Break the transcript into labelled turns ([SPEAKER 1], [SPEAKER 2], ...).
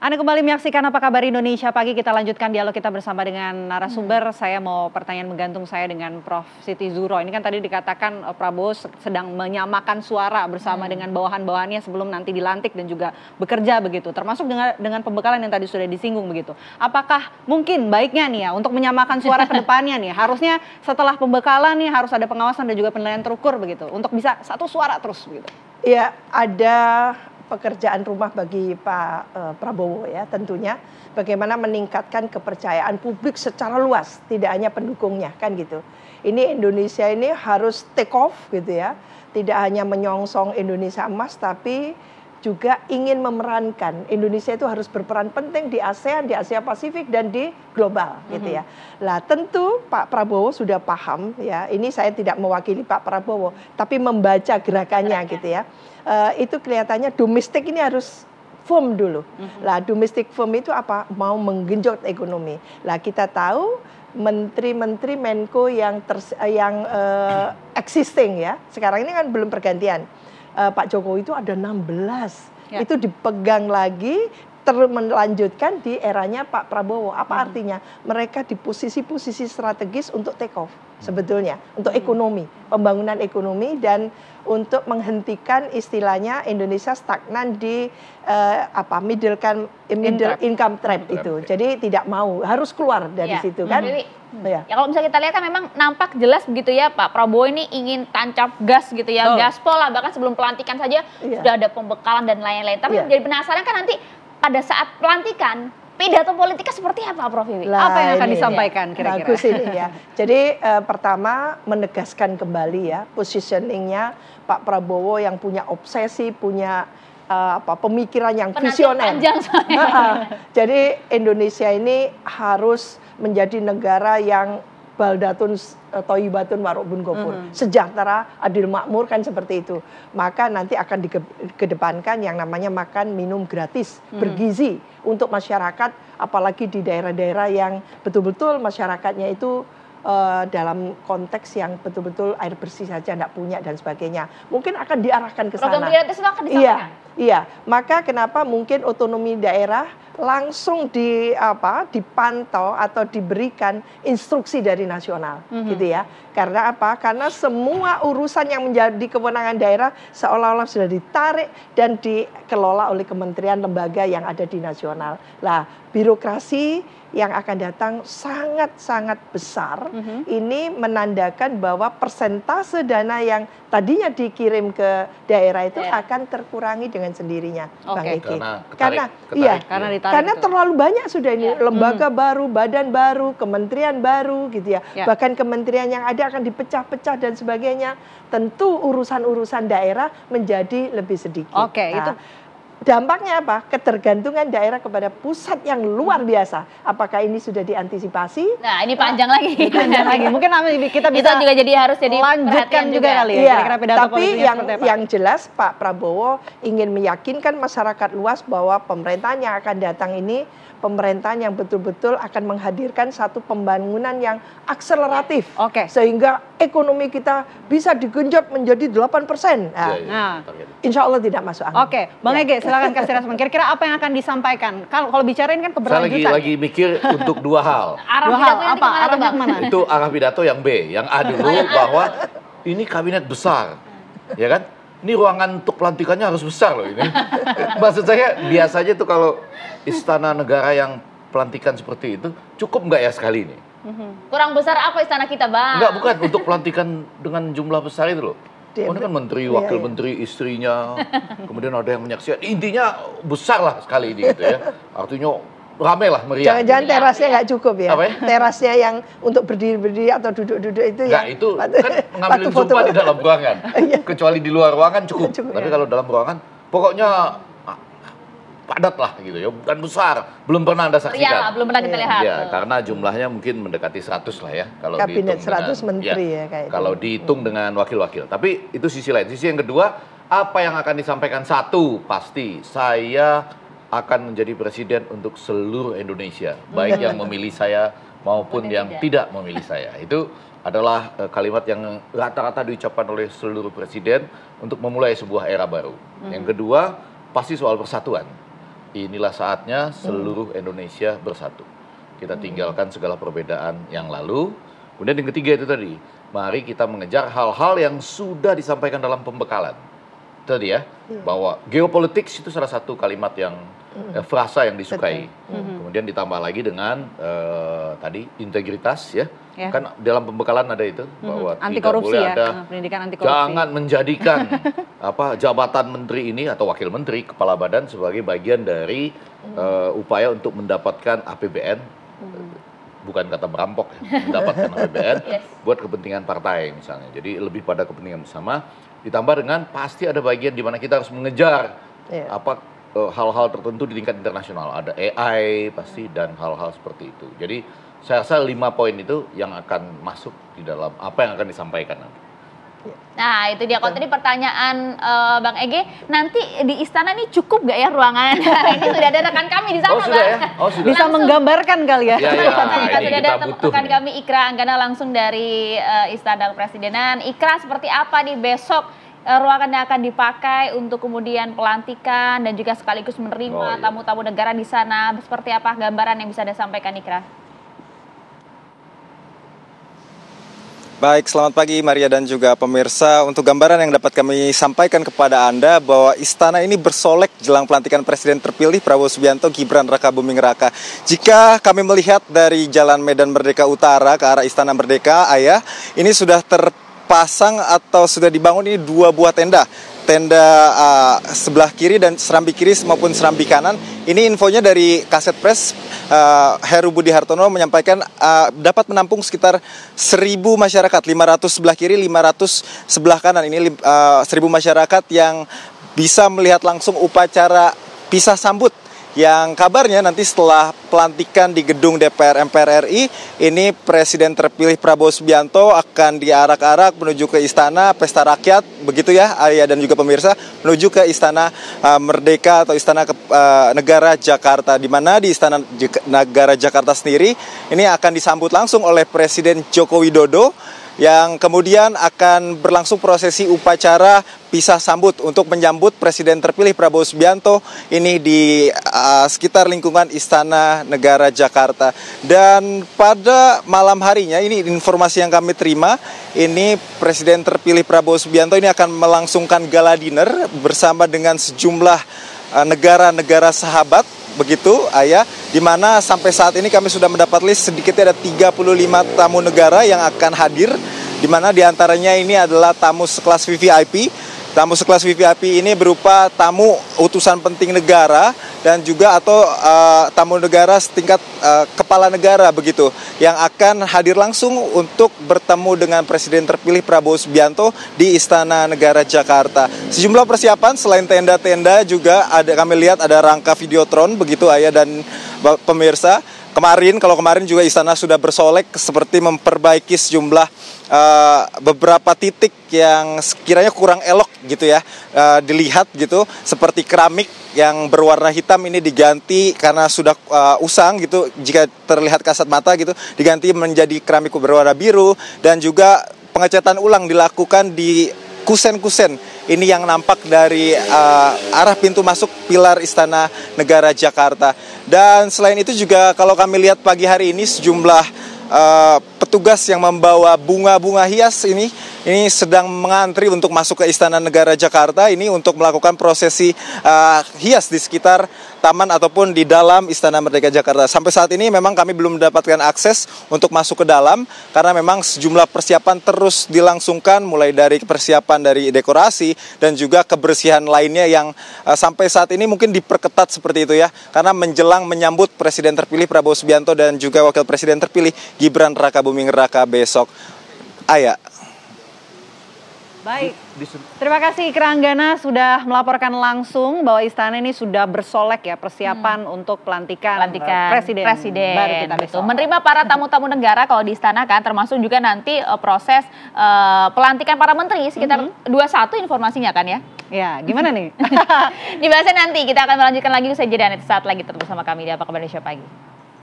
[SPEAKER 1] Anda kembali menyaksikan Apa Kabar Indonesia Pagi. Kita lanjutkan dialog kita bersama dengan narasumber. Saya mau pertanyaan menggantung saya dengan Prof. Siti Zuhro. Ini kan tadi dikatakan Prabowo sedang menyamakan suara bersama dengan bawahan-bawahannya sebelum nanti dilantik dan juga bekerja begitu. Termasuk dengan pembekalan yang tadi sudah disinggung begitu. Apakah mungkin baiknya nih ya untuk menyamakan suara ke depannya nih? Harusnya setelah pembekalan nih harus ada pengawasan dan juga penilaian terukur begitu. Untuk bisa satu suara terus begitu.
[SPEAKER 2] Ya, ada pekerjaan rumah bagi Pak Prabowo ya, tentunya bagaimana meningkatkan kepercayaan publik secara luas, tidak hanya pendukungnya kan gitu. Ini Indonesia ini harus take off gitu ya, tidak hanya menyongsong Indonesia emas tapi juga ingin memerankan Indonesia itu harus berperan penting di ASEAN, di Asia Pasifik dan di global gitu ya. Lah tentu Pak Prabowo sudah paham ya, ini saya tidak mewakili Pak Prabowo tapi membaca gerakannya gitu ya. Itu kelihatannya domestik ini harus firm dulu. Lah domestic firm itu apa? Mau menggenjot ekonomi. Lah kita tahu menteri-menteri Menko yang existing ya. Sekarang ini kan belum pergantian. Pak Jokowi itu ada 16. Ya. Itu dipegang lagi melanjutkan di eranya Pak Prabowo. Apa artinya? Mereka di posisi-posisi strategis untuk take off sebetulnya, untuk ekonomi, pembangunan ekonomi dan untuk menghentikan istilahnya Indonesia stagnan di middle income trap itu. Jadi tidak mau, harus keluar dari situ kan.
[SPEAKER 3] Ya kalau misalnya kita lihat kan memang nampak jelas begitu ya Pak Prabowo ini ingin tancap gas gitu ya, gaspol lah, bahkan sebelum pelantikan saja sudah ada pembekalan dan lain-lain. Tapi jadi penasaran kan nanti pada saat pelantikan pidato politiknya seperti apa Prof Wiwi?
[SPEAKER 1] Apa yang akan disampaikan kira-kira?
[SPEAKER 2] Bagus ini ya. Jadi pertama menegaskan kembali ya positioningnya Pak Prabowo yang punya obsesi, punya pemikiran yang visioner. Jadi Indonesia ini harus menjadi negara yang baldatun toyibatun warubun gofur, sejahtera, adil makmur kan seperti itu. Maka nanti akan dikedepankan yang namanya makan minum gratis, bergizi untuk masyarakat, apalagi di daerah-daerah yang betul-betul masyarakatnya itu dalam konteks yang betul-betul air bersih saja tidak punya dan sebagainya. Mungkin akan diarahkan ke sana.
[SPEAKER 3] Program gratis itu akan disampaikan.
[SPEAKER 2] Iya. Maka kenapa mungkin otonomi daerah langsung dipantau atau diberikan instruksi dari nasional gitu ya. Karena apa? Karena semua urusan yang menjadi kewenangan daerah seolah-olah sudah ditarik dan dikelola oleh kementerian lembaga yang ada di nasional. Lah, birokrasi yang akan datang sangat-sangat besar. Ini menandakan bahwa persentase dana yang tadinya dikirim ke daerah itu akan terkurangi dengan sendirinya, Bang Eki. Karena terlalu banyak sudah ini lembaga baru, badan baru, kementerian baru gitu ya. Bahkan kementerian yang ada akan dipecah-pecah dan sebagainya. Tentu urusan-urusan daerah menjadi lebih sedikit.
[SPEAKER 1] Itu
[SPEAKER 2] dampaknya apa? Ketergantungan daerah kepada pusat yang luar biasa. Apakah ini sudah diantisipasi?
[SPEAKER 3] Nah, ini panjang lagi.
[SPEAKER 1] Mungkin kita bisa
[SPEAKER 3] juga harus jadi
[SPEAKER 1] lanjutkan juga kali ya.
[SPEAKER 2] Tapi yang jelas Pak Prabowo ingin meyakinkan masyarakat luas bahwa pemerintahan yang akan datang ini pemerintahan yang betul-betul akan menghadirkan satu pembangunan yang akseleratif. Sehingga ekonomi kita bisa digenjot menjadi 8%. Insya Allah tidak masuk angin.
[SPEAKER 1] Bang Ege, silakan kasih respon. Kira-kira apa yang akan disampaikan? Kalau bicarain kan keberlanjutan.
[SPEAKER 4] Saya lagi mikir untuk dua hal.
[SPEAKER 1] Arahnya kemana?
[SPEAKER 4] Itu arah pidato yang B. Yang A dulu bahwa ini kabinet besar. Ya kan? Ini ruangan untuk pelantikannya harus besar loh ini. Maksud saya biasanya tuh kalau istana negara yang pelantikan seperti itu cukup nggak ya sekali ini?
[SPEAKER 3] Kurang besar apa istana kita, Bang?
[SPEAKER 4] Enggak, bukan untuk pelantikan dengan jumlah besar itu loh. Ini kan menteri, wakil menteri, istrinya, kemudian ada yang menyaksikan. Intinya besar lah sekali ini gitu ya. Artinya ramai lah, meriah.
[SPEAKER 2] Jangan-jangan terasnya nggak cukup ya? Terasnya yang untuk berdiri-berdiri atau duduk-duduk itu
[SPEAKER 4] ya? Itu kan ngambilin sumpah di dalam ruangan. Kecuali di luar ruangan cukup. Tapi kalau dalam ruangan, pokoknya padat lah gitu ya, bukan besar, belum pernah Anda saksikan.
[SPEAKER 3] Iya, belum pernah kita lihat.
[SPEAKER 4] Ya, karena jumlahnya mungkin mendekati 100 lah ya kalau
[SPEAKER 2] kabinet
[SPEAKER 4] dihitung
[SPEAKER 2] 100 menteri ya kayak
[SPEAKER 4] kalau dihitung dengan wakil-wakil. Tapi itu sisi lain. Sisi yang kedua, apa yang akan disampaikan? Satu, pasti saya akan menjadi presiden untuk seluruh Indonesia, baik yang memilih saya maupun yang tidak memilih saya. Itu adalah kalimat yang rata-rata diucapkan oleh seluruh presiden untuk memulai sebuah era baru. Yang kedua, pasti soal persatuan. inilah saatnya seluruh Indonesia bersatu. Kita tinggalkan segala perbedaan yang lalu. Kemudian yang ketiga itu tadi, mari kita mengejar hal-hal yang sudah disampaikan dalam pembekalan. Tadi ya, bahwa geopolitik itu salah satu kalimat yang frasa yang disukai. Kemudian ditambah lagi dengan tadi integritas ya. Kan dalam pembekalan ada itu bahwa
[SPEAKER 1] anti
[SPEAKER 4] tidak
[SPEAKER 1] korupsi
[SPEAKER 4] boleh
[SPEAKER 1] ya,
[SPEAKER 4] ada
[SPEAKER 1] pendidikan anti korupsi.
[SPEAKER 4] jangan menjadikan jabatan menteri ini atau wakil menteri kepala badan sebagai bagian dari upaya untuk mendapatkan APBN. Bukan kata merampok ya, mendapatkan APBN buat kepentingan partai misalnya. Jadi lebih pada kepentingan bersama. Ditambah dengan pasti ada bagian di mana kita harus mengejar hal-hal tertentu di tingkat internasional. Ada AI pasti dan hal-hal seperti itu. Jadi saya rasa 5 poin itu yang akan masuk di dalam apa yang akan disampaikan nanti.
[SPEAKER 3] Nah itu dia, kalau tadi pertanyaan Bang Ege, nanti di istana ini cukup gak ya ruangan? Ini sudah ada rekan kami di sana,
[SPEAKER 4] sudah ya? Sudah.
[SPEAKER 1] Bisa menggambarkan kali ya?
[SPEAKER 3] Sudah ada rekan kami Ikra Anggana langsung dari Istana Kepresidenan. Ikra, seperti apa nih besok ruangan yang akan dipakai untuk kemudian pelantikan dan juga sekaligus menerima tamu-tamu negara di sana? Seperti apa gambaran yang bisa disampaikan, Ikra?
[SPEAKER 5] Baik, selamat pagi Maria dan juga pemirsa. Untuk gambaran yang dapat kami sampaikan kepada Anda bahwa istana ini bersolek jelang pelantikan Presiden terpilih Prabowo Subianto Gibran Rakabuming Raka. Jika kami melihat dari Jalan Medan Merdeka Utara ke arah Istana Merdeka, Ayah, ini sudah terpasang atau sudah dibangun ini 2 buah tenda. Tenda sebelah kiri dan serambi kiri maupun serambi kanan. Ini infonya dari Kaset Press, Heru Budi Hartono menyampaikan dapat menampung sekitar 1.000 masyarakat, 500 sebelah kiri, 500 sebelah kanan. Ini 1.000 masyarakat yang bisa melihat langsung upacara pisah sambut yang kabarnya nanti setelah pelantikan di gedung DPR MPR RI, ini Presiden terpilih Prabowo Subianto akan diarak-arak menuju ke Istana Pesta Rakyat, begitu ya Ayah dan juga pemirsa, menuju ke Istana Merdeka atau Istana Negara Jakarta, di mana di Istana Negara Jakarta sendiri ini akan disambut langsung oleh Presiden Joko Widodo, yang kemudian akan berlangsung prosesi upacara pisah sambut untuk menyambut Presiden terpilih Prabowo Subianto ini di sekitar lingkungan Istana Negara Jakarta. Dan pada malam harinya, ini informasi yang kami terima, ini Presiden terpilih Prabowo Subianto ini akan melangsungkan gala dinner bersama dengan sejumlah negara-negara sahabat, begitu Ayah, di mana sampai saat ini kami sudah mendapat list sedikitnya ada 35 tamu negara yang akan hadir, di mana diantaranya ini adalah tamu sekelas VVIP. Tamu sekelas VVIP ini berupa tamu utusan penting negara dan juga atau tamu negara setingkat kepala negara begitu, yang akan hadir langsung untuk bertemu dengan Presiden terpilih Prabowo Subianto di Istana Negara Jakarta. Sejumlah persiapan selain tenda-tenda juga ada, kami lihat ada rangka videotron begitu Ayah dan pemirsa. Kalau kemarin juga istana sudah bersolek seperti memperbaiki sejumlah beberapa titik yang sekiranya kurang elok gitu ya dilihat gitu, seperti keramik yang berwarna hitam ini diganti karena sudah usang gitu, jika terlihat kasat mata gitu, diganti menjadi keramik berwarna biru, dan juga pengecatan ulang dilakukan di kusen-kusen ini yang nampak dari arah pintu masuk pilar Istana Negara Jakarta. Dan selain itu juga kalau kami lihat pagi hari ini sejumlah petugas yang membawa bunga-bunga hias ini sedang mengantri untuk masuk ke Istana Negara Jakarta ini untuk melakukan prosesi hias di sekitar taman ataupun di dalam Istana Merdeka Jakarta. Sampai saat ini memang kami belum mendapatkan akses untuk masuk ke dalam karena memang sejumlah persiapan terus dilangsungkan, mulai dari persiapan dari dekorasi dan juga kebersihan lainnya yang sampai saat ini mungkin diperketat seperti itu ya, karena menjelang menyambut Presiden terpilih Prabowo Subianto dan juga Wakil Presiden terpilih Gibran Rakabuming Raka besok. Ayah.
[SPEAKER 1] Baik, terima kasih Ikra Anggana sudah melaporkan langsung bahwa istana ini sudah bersolek ya persiapan untuk pelantikan presiden baru kita besok.
[SPEAKER 3] Menerima para tamu-tamu negara kalau di istana kan, termasuk juga nanti proses pelantikan para menteri sekitar 21 informasinya kan ya.
[SPEAKER 1] Ya, gimana nih?
[SPEAKER 3] Dibahasnya nanti, kita akan melanjutkan lagi usai jeda, saat lagi tetap bersama kami di Apa Kabar Indonesia Pagi.